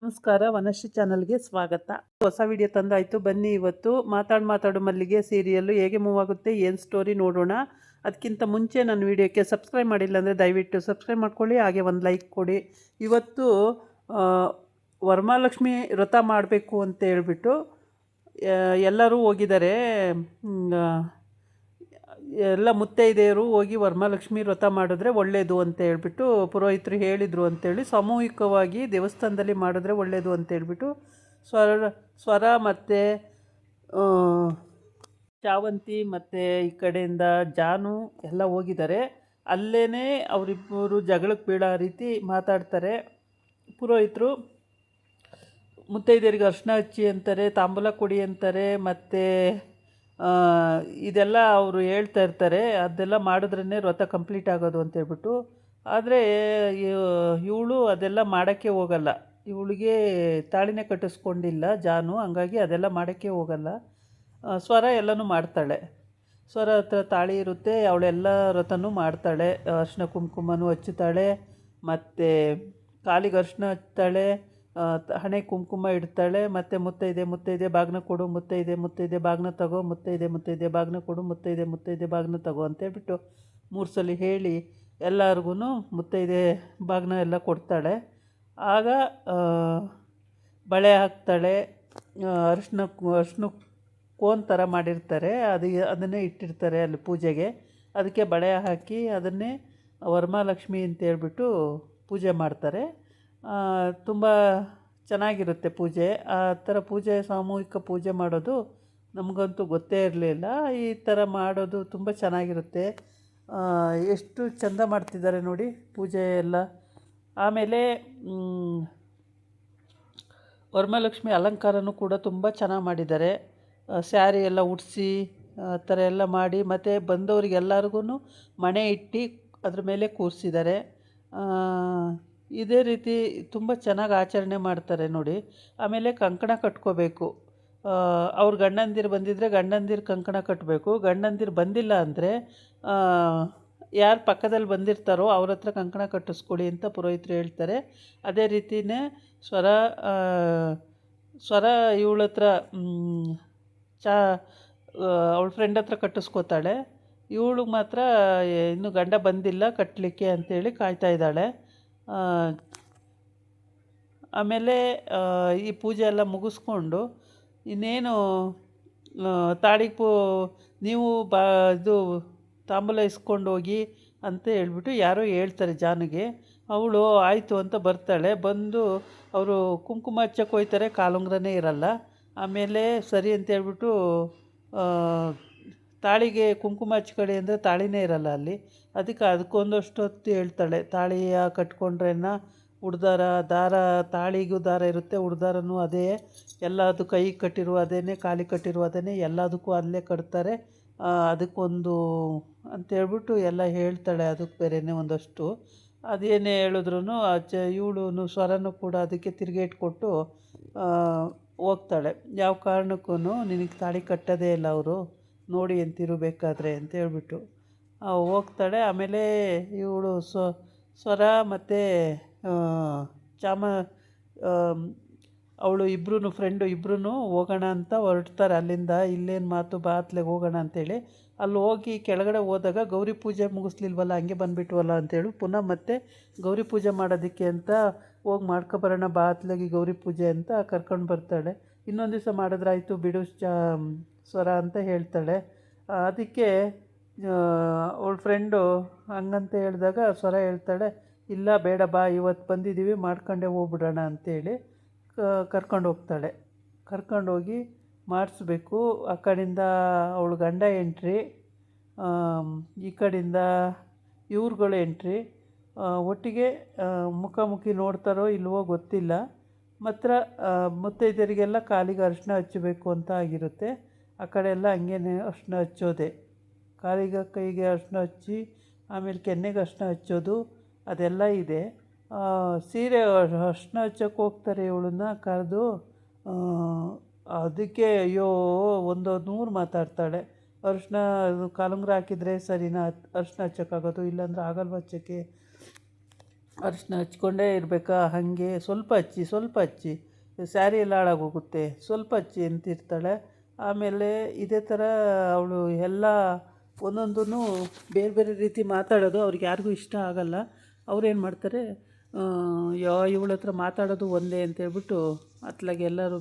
ನಮಸ್ಕಾರ, ವನಶ್ರೀ ಚಾನಲ್ಗೆ ಸ್ವಾಗತ. ಹೊಸ ವಿಡಿಯೋ ತಂದಾಯಿತು. ಬನ್ನಿ ಇವತ್ತು ಮಾತಾಡು ಮಲ್ಲಿಗೆ ಸೀರಿಯಲ್ಲು ಹೇಗೆ ಮೂವ್ ಆಗುತ್ತೆ, ಏನು ಸ್ಟೋರಿ ನೋಡೋಣ. ಅದಕ್ಕಿಂತ ಮುಂಚೆ ನನ್ನ ವಿಡಿಯೋಕ್ಕೆ ಸಬ್ಸ್ಕ್ರೈಬ್ ಮಾಡಿಲ್ಲ ಅಂದರೆ ದಯವಿಟ್ಟು ಸಬ್ಸ್ಕ್ರೈಬ್ ಮಾಡ್ಕೊಳ್ಳಿ, ಹಾಗೆ ಒಂದು ಲೈಕ್ ಕೊಡಿ. ಇವತ್ತು ವರಮಹಾಲಕ್ಷ್ಮಿ ವ್ರತ ಮಾಡಬೇಕು ಅಂತ ಹೇಳ್ಬಿಟ್ಟು ಎಲ್ಲರೂ ಹೋಗಿದ್ದಾರೆ. ಎಲ್ಲ ಮುತ್ತೈದೆಯರು ಹೋಗಿ ವರಮಹಾಲಕ್ಷ್ಮಿ ವ್ರತ ಮಾಡಿದ್ರೆ ಒಳ್ಳೆಯದು ಅಂತ ಹೇಳ್ಬಿಟ್ಟು ಪುರೋಹಿತರು ಹೇಳಿದರು ಅಂತೇಳಿ ಸಾಮೂಹಿಕವಾಗಿ ದೇವಸ್ಥಾನದಲ್ಲಿ ಮಾಡಿದ್ರೆ ಒಳ್ಳೆಯದು ಅಂತೇಳ್ಬಿಟ್ಟು ಸ್ವರ ಮತ್ತು ಚಾವಂತಿ ಮತ್ತು ಈ ಕಡೆಯಿಂದ ಜಾನು ಎಲ್ಲ ಹೋಗಿದ್ದಾರೆ. ಅಲ್ಲೇ ಅವರಿಬ್ಬರು ಜಗಳಕ್ಕೆ ಬೀಳೋ ರೀತಿ ಮಾತಾಡ್ತಾರೆ. ಪುರೋಹಿತರು ಮುತ್ತೈದೆಯರಿಗೆ ಅರ್ಶಿನ ಹಚ್ಚಿ ಅಂತಾರೆ, ತಾಂಬೂಲ ಕೊಡಿ ಅಂತಾರೆ, ಮತ್ತು ಇದೆಲ್ಲ ಅವರು ಹೇಳ್ತಾ ಇರ್ತಾರೆ. ಅದೆಲ್ಲ ಮಾಡಿದ್ರೇ ವ್ರತ ಕಂಪ್ಲೀಟ್ ಆಗೋದು ಅಂತೇಳ್ಬಿಟ್ಟು. ಆದರೆ ಇವಳು ಅದೆಲ್ಲ ಮಾಡೋಕ್ಕೆ ಹೋಗಲ್ಲ. ಇವಳಿಗೆ ತಾಳಿನೇ ಕಟ್ಟಿಸ್ಕೊಂಡಿಲ್ಲ ಜಾನು, ಹಂಗಾಗಿ ಅದೆಲ್ಲ ಮಾಡೋಕ್ಕೆ ಹೋಗಲ್ಲ. ಸ್ವರ ಎಲ್ಲನೂ ಮಾಡ್ತಾಳೆ. ಸ್ವರ ಹತ್ರ ತಾಳಿ ಇರುತ್ತೆ, ಅವಳೆಲ್ಲ ವ್ರತನೂ ಮಾಡ್ತಾಳೆ. ಅರ್ಶಿನ ಕುಂಕುಮನೂ ಹಚ್ಚುತ್ತಾಳೆ, ಮತ್ತು ಕಾಲಿಗೆ ಅರ್ಶಿನ ಹಚ್ತಾಳೆ, ಹಣೆ ಕುಂಕುಮ ಇಡ್ತಾಳೆ. ಮತ್ತು ಮುತ್ತೈದೆ ಬಾಗ್ನ ಕೊಡು, ಮುತ್ತೈದೆ ಬಾಗ್ನ ತಗೋ, ಮುತ್ತೈದೆ ಬಾಗ್ನ ಕೊಡು, ಮುತ್ತೈದೆ ಬಾಗ್ನ ತಗೋ ಅಂತೇಳ್ಬಿಟ್ಟು 3 ಸಲ ಹೇಳಿ ಎಲ್ಲರಿಗೂ ಮುತ್ತೈದೆ ಬಾಗ್ನ ಎಲ್ಲ ಕೊಡ್ತಾಳೆ. ಆಗ ಬಳೆ ಹಾಕ್ತಾಳೆ. ಅರಿಶಿನ ಕೋನ್ ಥರ ಮಾಡಿರ್ತಾರೆ, ಅದನ್ನೇ ಇಟ್ಟಿರ್ತಾರೆ ಅಲ್ಲಿ ಪೂಜೆಗೆ. ಅದಕ್ಕೆ ಬಳೆ ಹಾಕಿ ಅದನ್ನೇ ವರಮಹಾಲಕ್ಷ್ಮಿ ಅಂತೇಳ್ಬಿಟ್ಟು ಪೂಜೆ ಮಾಡ್ತಾರೆ. ತುಂಬ ಚೆನ್ನಾಗಿರುತ್ತೆ ಪೂಜೆ. ಆ ಥರ ಪೂಜೆ, ಸಾಮೂಹಿಕ ಪೂಜೆ ಮಾಡೋದು ನಮಗಂತೂ ಗೊತ್ತೇ ಇರಲಿಲ್ಲ. ಈ ಥರ ಮಾಡೋದು ತುಂಬ ಚೆನ್ನಾಗಿರುತ್ತೆ. ಎಷ್ಟು ಚೆಂದ ಮಾಡ್ತಿದ್ದಾರೆ ನೋಡಿ ಪೂಜೆ ಎಲ್ಲ. ಆಮೇಲೆ ವರಮಹಾಲಕ್ಷ್ಮಿ ಅಲಂಕಾರನೂ ಕೂಡ ತುಂಬ ಚೆನ್ನಾಗಿ ಮಾಡಿದ್ದಾರೆ. ಸ್ಯಾರಿ ಎಲ್ಲ ಉಡಿಸಿ ಆ ಥರ ಎಲ್ಲ ಮಾಡಿ, ಮತ್ತು ಬಂದವರಿಗೆಲ್ಲರಿಗೂ ಮಣೆ ಇಟ್ಟು ಅದ್ರ ಮೇಲೆ ಕೂರಿಸಿದ್ದಾರೆ. ಇದೇ ರೀತಿ ತುಂಬ ಚೆನ್ನಾಗಿ ಆಚರಣೆ ಮಾಡ್ತಾರೆ ನೋಡಿ. ಆಮೇಲೆ ಕಂಕಣ ಕಟ್ಕೋಬೇಕು. ಅವ್ರ ಗಂಡಂದಿರು ಬಂದಿದ್ದರೆ ಗಂಡಂದಿರು ಕಂಕಣ ಕಟ್ಟಬೇಕು. ಗಂಡಂದಿರು ಬಂದಿಲ್ಲ ಅಂದರೆ ಯಾರು ಪಕ್ಕದಲ್ಲಿ ಬಂದಿರ್ತಾರೋ ಅವ್ರ ಹತ್ರ ಕಂಕಣ ಕಟ್ಟಿಸ್ಕೊಳ್ಳಿ ಅಂತ ಪುರೋಹಿತರು ಹೇಳ್ತಾರೆ. ಅದೇ ರೀತಿಯೇ ಸ್ವರ ಇವಳ ಹತ್ರ ಅವಳ ಫ್ರೆಂಡ್ ಹತ್ರ ಕಟ್ಟಿಸ್ಕೋತಾಳೆ. ಇವಳು ಮಾತ್ರ ಇನ್ನೂ ಗಂಡ ಬಂದಿಲ್ಲ ಕಟ್ಟಲಿಕ್ಕೆ ಅಂಥೇಳಿ ಕಾಯ್ತಾ ಇದ್ದಾಳೆ. ಆಮೇಲೆ ಈ ಪೂಜೆ ಎಲ್ಲ ಮುಗಿಸ್ಕೊಂಡು ಇನ್ನೇನು ತಾಳಿಗೆ ನೀವು ಇದು ತಾಂಬೂಲ ಇಸ್ಕೊಂಡು ಹೋಗಿ ಅಂತ ಹೇಳ್ಬಿಟ್ಟು ಯಾರೋ ಹೇಳ್ತಾರೆ ಜಾನಿಗೆ. ಅವಳು ಆಯಿತು ಅಂತ ಬರ್ತಾಳೆ. ಬಂದು ಅವರು ಕುಂಕುಮ ಹಚ್ಚಕ್ಕೆ ಹೋಗ್ತಾರೆ, ಕಾಲುಂಗ್ರನೇ ಇರಲ್ಲ. ಆಮೇಲೆ ಸರಿ ಅಂತ ಹೇಳ್ಬಿಟ್ಟು ತಾಳಿಗೆ ಕುಂಕುಮ ಹಚ್ಕೊಳ್ಳಿ ಅಂದರೆ ತಾಳಿನೇ ಇರಲ್ಲ ಅಲ್ಲಿ. ಅದಕ್ಕೊಂದಷ್ಟು ಹೊತ್ತು ಹೇಳ್ತಾಳೆ, ತಾಳಿಯ ಕಟ್ಕೊಂಡ್ರೇನ ಉಡ್ದಾರ ದಾರ, ತಾಳಿಗೂ ದಾರ ಇರುತ್ತೆ, ಉಡ್ದಾರನೂ ಅದೇ, ಎಲ್ಲದು ಕೈಗೆ ಕಟ್ಟಿರುವ ಅದೇನೇ, ಕಾಲಿಗೆ ಕಟ್ಟಿರುವ ಅದೇನೇ, ಎಲ್ಲದಕ್ಕೂ ಅಲ್ಲೇ ಕಟ್ತಾರೆ. ಅದಕ್ಕೊಂದು ಅಂತೇಳ್ಬಿಟ್ಟು ಎಲ್ಲ ಹೇಳ್ತಾಳೆ. ಅದಕ್ಕೆ ಬೇರೆಯೇ ಒಂದಷ್ಟು. ಅದೇನೇ ಹೇಳಿದ್ರು ಇವಳು ಸ್ವರನೂ ಕೂಡ ಅದಕ್ಕೆ ತಿರುಗೇಟ್ ಕೊಟ್ಟು ಹೋಗ್ತಾಳೆ. ಯಾವ ಕಾರಣಕ್ಕೂ ನಿನಗೆ ತಾಳಿ ಕಟ್ಟೋದೇ ಇಲ್ಲ ಅವರು, ನೋಡಿ ಅಂತಿರಬೇಕಾದ್ರೆ ಅಂತ ಹೇಳ್ಬಿಟ್ಟು ಹೋಗ್ತಾಳೆ. ಆಮೇಲೆ ಇವಳು ಸ್ವರ ಮತ್ತು ಅವಳು ಫ್ರೆಂಡು ಇಬ್ಬರೂ ಹೋಗೋಣ ಅಂತ ಹೊರಡ್ತಾರೆ ಅಲ್ಲಿಂದ. ಇಲ್ಲೇನು ಮಾತು, ಬಾ ಅತ್ಲೆಗೆ ಹೋಗೋಣ ಅಂತೇಳಿ. ಅಲ್ಲಿ ಹೋಗಿ ಕೆಳಗಡೆ ಹೋದಾಗ ಗೌರಿ ಪೂಜೆ ಮುಗಿಸ್ಲಿಲ್ವಲ್ಲ, ಹಂಗೆ ಬಂದುಬಿಟ್ವಲ್ಲ ಅಂತೇಳಿ ಪುನಃ ಮತ್ತೆ ಗೌರಿ ಪೂಜೆ ಮಾಡೋದಕ್ಕೆ ಅಂತ ಹೋಗಿ ಮಾಡ್ಕೊಬರೋಣ ಬಾ ಅತ್ಲೆಗೆ ಗೌರಿ ಪೂಜೆ ಅಂತ ಕರ್ಕೊಂಡು ಬರ್ತಾಳೆ. ಇನ್ನೊಂದು ದಿವಸ ಮಾಡಿದ್ರಾಯ್ತು ಬಿಡು ಸ್ವರ ಅಂತ ಹೇಳ್ತಾಳೆ. ಅದಕ್ಕೆ ಅವಳ ಫ್ರೆಂಡು ಹಂಗಂತ ಹೇಳಿದಾಗ ಸ್ವರ ಹೇಳ್ತಾಳೆ, ಇಲ್ಲ ಬೇಡ ಬಾ, ಇವತ್ತು ಬಂದಿದ್ದೀವಿ ಮಾಡ್ಕೊಂಡೇ ಹೋಗ್ಬಿಡೋಣ ಅಂತೇಳಿ ಕರ್ಕೊಂಡು ಹೋಗ್ತಾಳೆ. ಕರ್ಕೊಂಡೋಗಿ ಮಾಡಿಸ್ಬೇಕು. ಆ ಕಡೆಯಿಂದ ಅವಳು ಗಂಡ ಎಂಟ್ರಿ, ಈ ಕಡೆಯಿಂದ ಇವ್ರುಗಳು ಎಂಟ್ರಿ. ಒಟ್ಟಿಗೆ ಮುಖಾಮುಖಿ ನೋಡ್ತಾರೋ ಇಲ್ವೋ ಗೊತ್ತಿಲ್ಲ. ಮಾತ್ರ ಮುತ್ತೈದೆಯರಿಗೆಲ್ಲ ಕಾಲಿಗೆ ಅರಿಶಿನ ಹಚ್ಚಬೇಕು ಅಂತ ಆಗಿರುತ್ತೆ. ಆ ಕಡೆ ಎಲ್ಲ ಹಂಗೇನೆ ಅರಿಶಿನ ಹಚ್ಚೋದೆ, ಕಾಲಿಗೆ ಕೈಗೆ ಅರಿಶಿನ ಹಚ್ಚಿ ಆಮೇಲೆ ಕೆನ್ನೆಗೆ ಅರಿಶಿನ ಹಚ್ಚೋದು ಅದೆಲ್ಲ ಇದೆ. ಸೀರೆ ಅರಿಶಿನ ಹಚ್ಚಕ್ಕೆ ಹೋಗ್ತಾರೆ ಇವಳನ್ನ ಕರೆದು. ಅದಕ್ಕೆ ಅಯ್ಯೋ ಒಂದು 100 ಮಾತಾಡ್ತಾಳೆ. ಅರಿಶಿನ ಕಾಲುಂಗ್ರ ಹಾಕಿದರೆ ಸರಿನಾ ಅರಿಶಿನ ಹಚ್ಚೋಕ್ಕಾಗೋದು, ಇಲ್ಲಾಂದ್ರೆ ಆಗಲ್ವ ಹಚ್ಚೋಕ್ಕೆ ಅರಿಶಿನ ಹಚ್ಕೊಂಡೇ ಇರಬೇಕಾ ಹಾಗೆ ಸ್ವಲ್ಪ ಹಚ್ಚಿ ಸ್ಯಾರಿ ಎಲ್ಲ ಹಾಳಾಗೋಗುತ್ತೆ, ಸ್ವಲ್ಪ ಹಚ್ಚಿ ಅಂತಿರ್ತಾಳೆ. ಆಮೇಲೆ ಇದೇ ಥರ ಅವಳು ಎಲ್ಲ ಒಂದೊಂದೂ ಬೇರೆ ಬೇರೆ ರೀತಿ ಮಾತಾಡೋದು ಅವ್ರಿಗೆ ಯಾರಿಗೂ ಇಷ್ಟ ಆಗಲ್ಲ. ಅವ್ರೇನು ಮಾಡ್ತಾರೆ, ಇವಳ ಹತ್ರ ಮಾತಾಡೋದು ಒಂದೇ ಅಂತೇಳ್ಬಿಟ್ಟು ಅತ್ಲಾಗೆ ಎಲ್ಲರೂ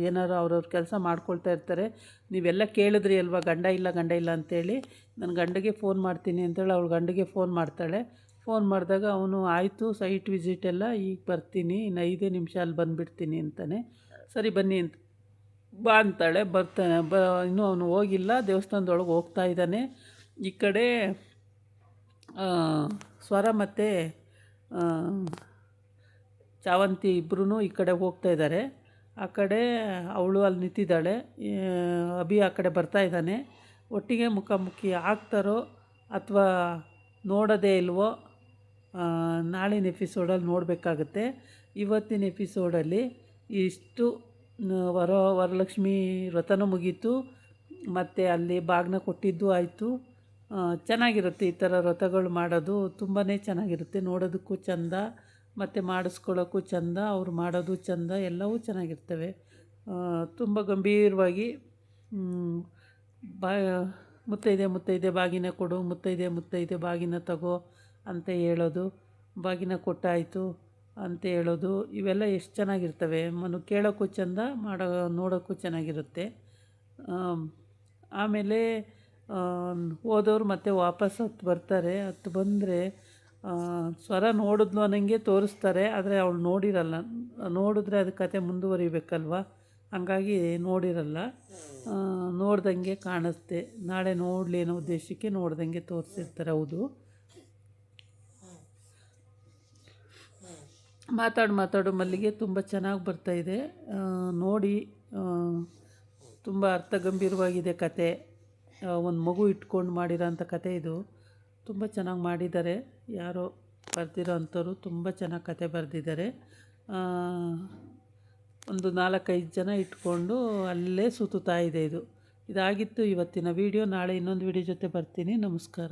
ಏನಾರು ಅವ್ರವ್ರ ಕೆಲಸ ಮಾಡ್ಕೊಳ್ತಾ ಇರ್ತಾರೆ. ನೀವೆಲ್ಲ ಕೇಳಿದ್ರಿ ಅಲ್ವಾ ಗಂಡ ಇಲ್ಲ ಅಂತೇಳಿ, ನನ್ನ ಗಂಡಗೆ ಫೋನ್ ಮಾಡ್ತೀನಿ ಅಂತೇಳಿ ಅವಳು ಗಂಡಗೆ ಫೋನ್ ಮಾಡ್ತಾಳೆ. ಫೋನ್ ಮಾಡಿದಾಗ ಅವನು ಆಯಿತು ಸೈಟ್ ವಿಸಿಟ್ ಎಲ್ಲ ಈಗ ಬರ್ತೀನಿ, ಇನ್ನು 5 ನಿಮಿಷ ಅಲ್ಲಿ ಬಂದುಬಿಡ್ತೀನಿ ಅಂತಾನೆ. ಸರಿ ಬನ್ನಿ ಅಂತ ಬಾ ಅಂತಾಳೆ. ಬರ್ತಾನೆ. ಇನ್ನೂ ಅವನು ಹೋಗಿಲ್ಲ, ದೇವಸ್ಥಾನದೊಳಗೆ ಹೋಗ್ತಾ ಇದ್ದಾನೆ. ಈ ಕಡೆ ಸ್ವರ ಮತ್ತು ಚಾವಂತಿ ಇಬ್ಬರೂ ಈ ಕಡೆ ಹೋಗ್ತಾ ಇದ್ದಾರೆ. ಆ ಕಡೆ ಅವಳು ಅಲ್ಲಿ ನಿಂತಿದ್ದಾಳೆ, ಅಭಿ ಆ ಕಡೆ ಬರ್ತಾ ಇದ್ದಾನೆ. ಒಟ್ಟಿಗೆ ಮುಖಾಮುಖಿ ಆಗ್ತಾರೋ ಅಥವಾ ನೋಡೋದೇ ಇಲ್ವೋ ನಾಳಿನ ಎಪಿಸೋಡಲ್ಲಿ ನೋಡಬೇಕಾಗತ್ತೆ. ಇವತ್ತಿನ ಎಪಿಸೋಡಲ್ಲಿ ಇಷ್ಟು ವರಲಕ್ಷ್ಮಿ ವ್ರತನೂ ಮುಗೀತು, ಮತ್ತು ಅಲ್ಲಿ ಬಾಗಿನ ಕೊಟ್ಟಿದ್ದು ಆಯಿತು. ಚೆನ್ನಾಗಿರುತ್ತೆ ಈ ಥರ ವ್ರತಗಳು ಮಾಡೋದು, ತುಂಬಾ ಚೆನ್ನಾಗಿರುತ್ತೆ. ನೋಡೋದಕ್ಕೂ ಚೆಂದ ಮತ್ತು ಮಾಡಿಸ್ಕೊಳ್ಳೋಕ್ಕೂ ಚೆಂದ, ಅವ್ರು ಮಾಡೋದು ಚೆಂದ, ಎಲ್ಲವೂ ಚೆನ್ನಾಗಿರ್ತವೆ. ತುಂಬ ಗಂಭೀರವಾಗಿ ಮುತ್ತೈದೆ ಬಾಗಿನ ಕೊಡು, ಮುತ್ತೈದೆ ಬಾಗಿನ ತಗೋ ಅಂತ ಹೇಳೋದು, ಬಾಗಿನ ಕೊಟ್ಟಾಯಿತು ಅಂತ ಹೇಳೋದು, ಇವೆಲ್ಲ ಎಷ್ಟು ಚೆನ್ನಾಗಿರ್ತವೆ. ಕೇಳೋಕ್ಕೂ ಚೆಂದ, ನೋಡೋಕ್ಕೂ ಚೆನ್ನಾಗಿರುತ್ತೆ. ಆಮೇಲೆ ಹೋದವ್ರು ಮತ್ತೆ ವಾಪಸ್ ಬರ್ತಾರೆ. ಬಂದರೆ ಸ್ವರ ನೋಡಿದ್ಲು ಅನ್ನಂಗೆ ತೋರಿಸ್ತಾರೆ, ಆದರೆ ಅವಳು ನೋಡಿರಲ್ಲ. ನೋಡಿದ್ರೆ ಅದು ಕತೆ ಮುಂದುವರಿಬೇಕಲ್ವ, ಹಂಗಾಗಿ ನೋಡಿರಲ್ಲ. ನೋಡ್ದಂಗೆ ಕಾಣಿಸುತ್ತೆ. ನಾಳೆ ನೋಡಲಿ ಅನ್ನೋ ಉದ್ದೇಶಕ್ಕೆ ನೋಡ್ದಂಗೆ ತೋರಿಸಿರ್ತಾರೆ. ಹೌದು, ಮಾತಾಡು ಮಲ್ಲಿಗೆ ತುಂಬ ಚೆನ್ನಾಗಿ ಬರ್ತಾಯಿದೆ. ನೋಡಿ, ತುಂಬ ಅರ್ಥಗಂಭೀರವಾಗಿದೆ ಕತೆ. ಒಂದು ಮಗು ಇಟ್ಕೊಂಡು ಮಾಡಿರೋಂಥ ಕತೆ ಇದು. ತುಂಬ ಚೆನ್ನಾಗಿ ಮಾಡಿದ್ದಾರೆ. ಯಾರೋ ಬರೆದಿರೋ ಅಂಥವ್ರು ತುಂಬ ಚೆನ್ನಾಗಿ ಕತೆ ಬರೆದಿದ್ದಾರೆ. ಒಂದು 4-5 ಜನ ಇಟ್ಕೊಂಡು ಅಲ್ಲೇ ಸುತ್ತುತ್ತಾ ಇದೆ ಇದು. ಇದಾಗಿತ್ತು ಇವತ್ತಿನ ವೀಡಿಯೋ. ನಾಳೆ ಇನ್ನೊಂದು ವೀಡಿಯೋ ಜೊತೆ ಬರ್ತೀನಿ. ನಮಸ್ಕಾರ.